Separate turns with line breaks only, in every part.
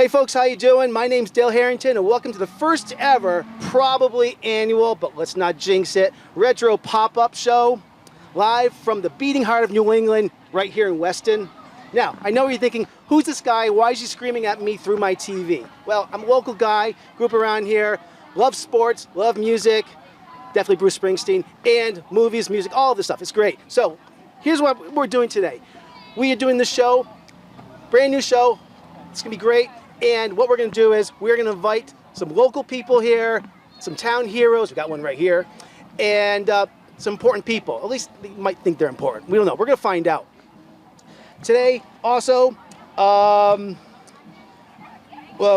Hey folks, how you doing? My name's Dale Harrington and welcome to the first ever, probably annual, but let's not jinx it, retro pop-up show live from the beating heart of New England right here in Weston. Now, I know you're thinking, who's this guy? Why is he screaming at me through my TV? Well, I'm a local guy, grew up around here, love sports, love music, definitely Bruce Springsteen, and movies, music, all of this stuff. It's great. So, here's what we're doing today. We are doing this show, brand new show. It's gonna be great. And what we're gonna do is we're gonna invite some local people here, some town heroes, we got one right here, and some important people. At least they might think they're important. We don't know, we're gonna find out. Today, also, well,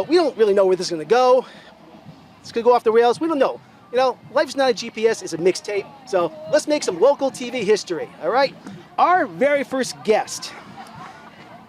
we don't really know where this is gonna go. It's gonna go off the rails, we don't know. You know, life's not a GPS, it's a mixtape. So let's make some local TV history, all right? Our very first guest,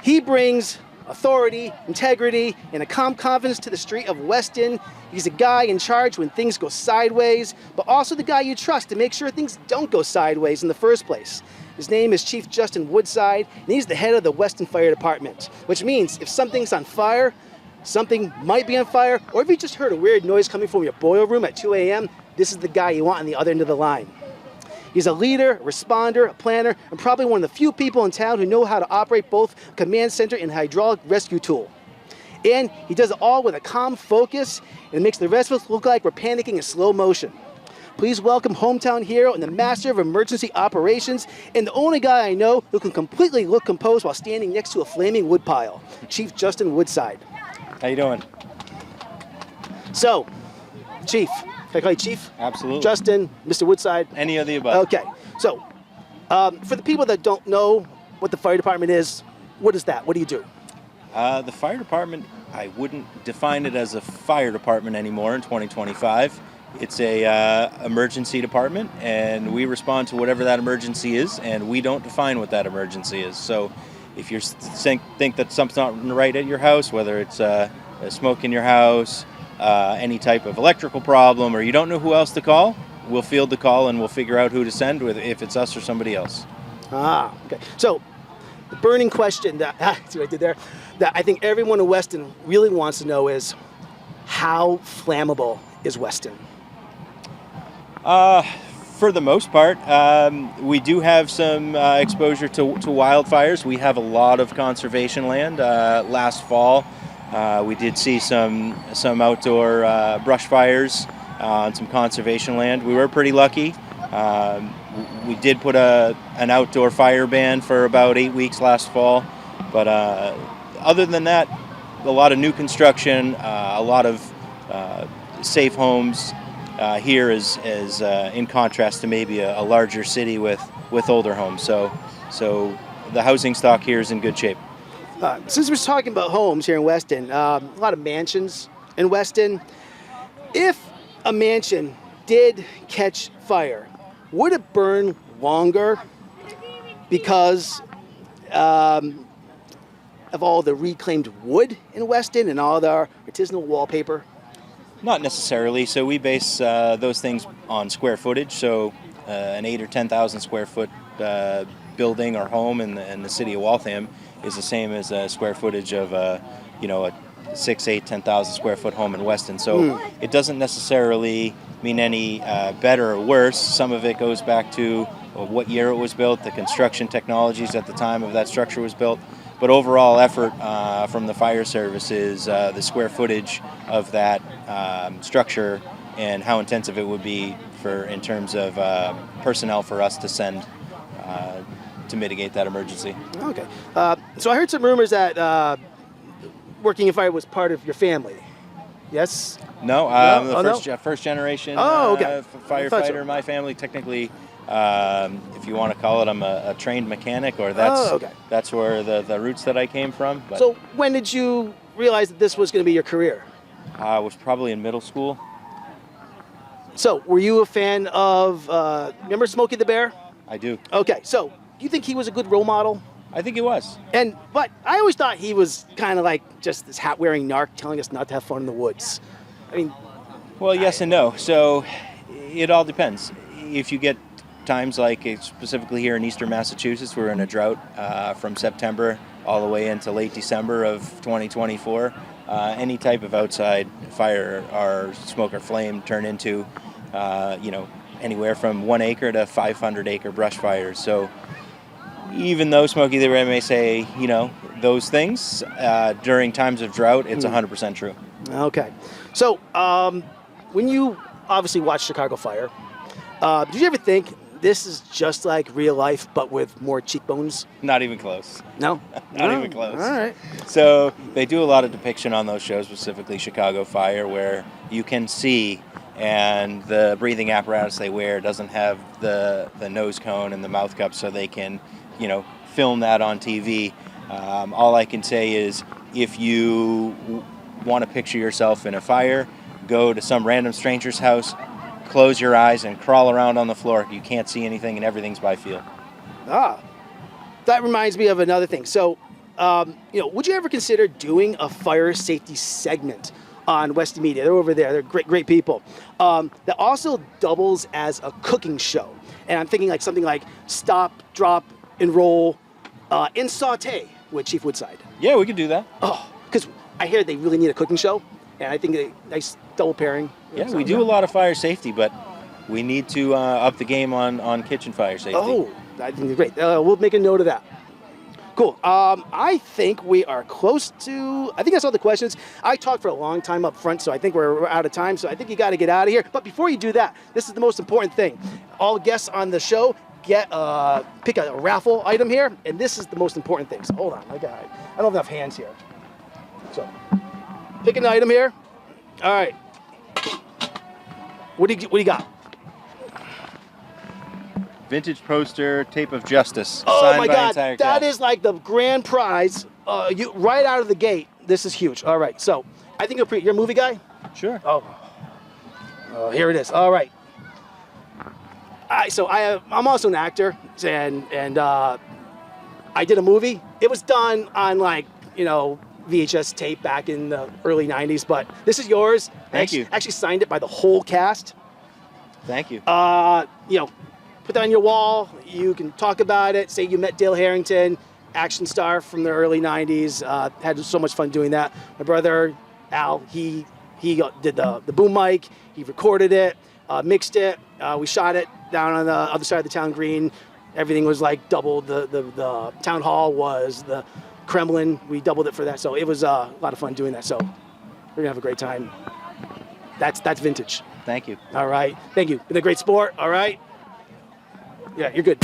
he brings authority, integrity, and a calm confidence to the street of Weston. He's a guy in charge when things go sideways, but also the guy you trust to make sure things don't go sideways in the first place. His name is Chief Woodside, and he's the head of the Weston Fire Department, which means if something's on fire, something might be on fire, or if you just heard a weird noise coming from your boiler room at 2 a.m., this is the guy you want on the other end of the line. He's a leader, a responder, a planner, and probably one of the few people in town who know how to operate both command center and hydraulic rescue tool. And he does it all with a calm focus, and it makes the rest of us look like we're panicking in slow motion. Please welcome hometown hero and the master of emergency operations, and the only guy I know who can completely look composed while standing next to a flaming woodpile, Chief Woodside.
How you doing?
So, Chief. Can I call you Chief?
Absolutely.
Justin, Mr. Woodside?
Any of the above.
Okay. So, for the people that don't know what the fire department is, what is that? What do you do?
The fire department, I wouldn't define it as a fire department anymore in 2025. It's a emergency department, and we respond to whatever that emergency is, and we don't define what that emergency is. So if you think that something's not right at your house, whether it's smoke in your house, any type of electrical problem, or you don't know who else to call, we'll field the call and we'll figure out who to send with, if it's us or somebody else.
Ah, okay. So, the burning question that, see what I did there, that I think everyone in Weston really wants to know is, how flammable is Weston?
For the most part, we do have some exposure to wildfires. We have a lot of conservation land. Last fall, we did see some outdoor brush fires on some conservation land. We were pretty lucky. We did put an outdoor fire ban for about 8 weeks last fall, but other than that, a lot of new construction, a lot of safe homes here is in contrast to maybe a larger city with older homes. So the housing stock here is in good shape.
Since we're talking about homes here in Weston, a lot of mansions in Weston. If a mansion did catch fire, would it burn longer because of all the reclaimed wood in Weston and all the artisanal wallpaper?
Not necessarily. So we base those things on square footage. So an 8,000 or 10,000 square foot building or home in the city of Waltham is the same as a square footage of a 6, 8, 10,000 square foot home in Weston. So it doesn't necessarily mean any better or worse. Some of it goes back to what year it was built, the construction technologies at the time of that structure was built. But overall effort from the fire service is the square footage of that structure and how intensive it would be in terms of personnel for us to send to mitigate that emergency.
Okay. So I heard some rumors that working in fire was part of your family. Yes?
No, I'm the first generation firefighter.
So.
My family, technically, if you want to call it, I'm a trained mechanic, or that's where the roots that I came from. But
so when did you realize that this was going to be your career?
I was probably in middle school.
So were you a fan of, remember Smokey the Bear?
I do.
Okay, so do you think he was a good role model?
I think he was.
But I always thought he was kind of like just this hat-wearing narc telling us not to have fun in the woods. I mean...
Well, yes and no. So it all depends. If you get times like specifically here in eastern Massachusetts, we're in a drought from September all the way into late December of 2024. any type of outside fire or smoke or flame turn into, anywhere from 1 acre to 500 acre brush fires. So even though Smokey the Bear may say, those things, during times of drought, it's 100% true.
Okay. So when you obviously watch Chicago Fire, did you ever think this is just like real life, but with more cheekbones?
Not even close.
No?
Not even close.
All right.
So they do a lot of depiction on those shows, specifically Chicago Fire, where you can see, and the breathing apparatus they wear doesn't have the nose cone and the mouth cup, so they can, film that on TV. All I can say is, if you want to picture yourself in a fire, go to some random stranger's house, close your eyes and crawl around on the floor. You can't see anything, and everything's by feel.
That reminds me of another thing. So, would you ever consider doing a fire safety segment on Weston Media? They're over there. They're great people. That also doubles as a cooking show. And I'm thinking like something like Stop, Drop, and Roll, and Saute with Chief Woodside.
Yeah, we could do that.
Oh, because I hear they really need a cooking show, and I think a nice double pairing.
Yeah, we do a lot of fire safety, but we need to up the game on kitchen fire safety.
Oh, I think it's great. We'll make a note of that. Cool. I think we are close to, I think that's all the questions. I talked for a long time up front, so I think we're out of time, so I think you got to get out of here. But before you do that, this is the most important thing. All guests on the show pick a raffle item here, and this is the most important thing. So hold on, I don't have enough hands here. So pick an item here. All right. What do you got?
Vintage poster, tape of justice.
Oh
signed
my
by
God,
entire
that
cast.
is like the grand prize. Right out of the gate, this is huge. All right, so I think you're a movie guy?
Sure.
Oh, here it is. All right. I'm also an actor, and I did a movie. It was done on VHS tape back in the early 90s, but this is yours.
Thank you.
Actually signed it by the whole cast.
Thank you.
Put that on your wall. You can talk about it. Say you met Dale Harrington, action star from the early 90s. Had so much fun doing that. My brother, Al, he did the boom mic. He recorded it, mixed it. We shot it down on the other side of the town green. Everything was like double. The town hall was the Kremlin. We doubled it for that. So it was a lot of fun doing that. So we're going to have a great time. That's vintage.
Thank you.
All right. Thank you. Been a great sport. All right. Yeah, you're good.